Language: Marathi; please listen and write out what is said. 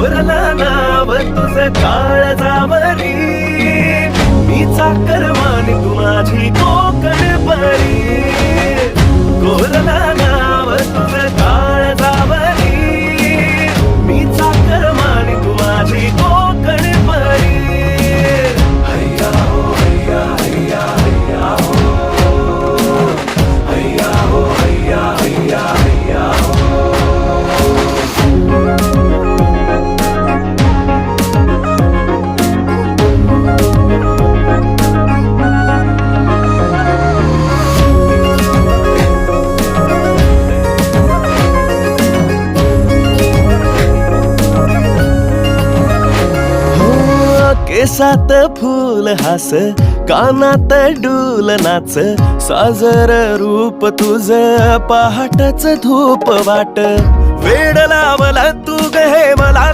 कोरला नाव तुझं काळजावरी, मी चाकरमानी तू माझी कोकण परी. कोरला नाव तुझं काळजावरी, मी चाकरमानी तू माझी कोकण परी. हैया हो हैया हैया हैया हो, हैया हो हैया हैया हैया हो. केसात फूल हास, कानात डूल नाच, साजर रूप तुझ पहाटच धूप वाट. वेड लावला तू ग हे मला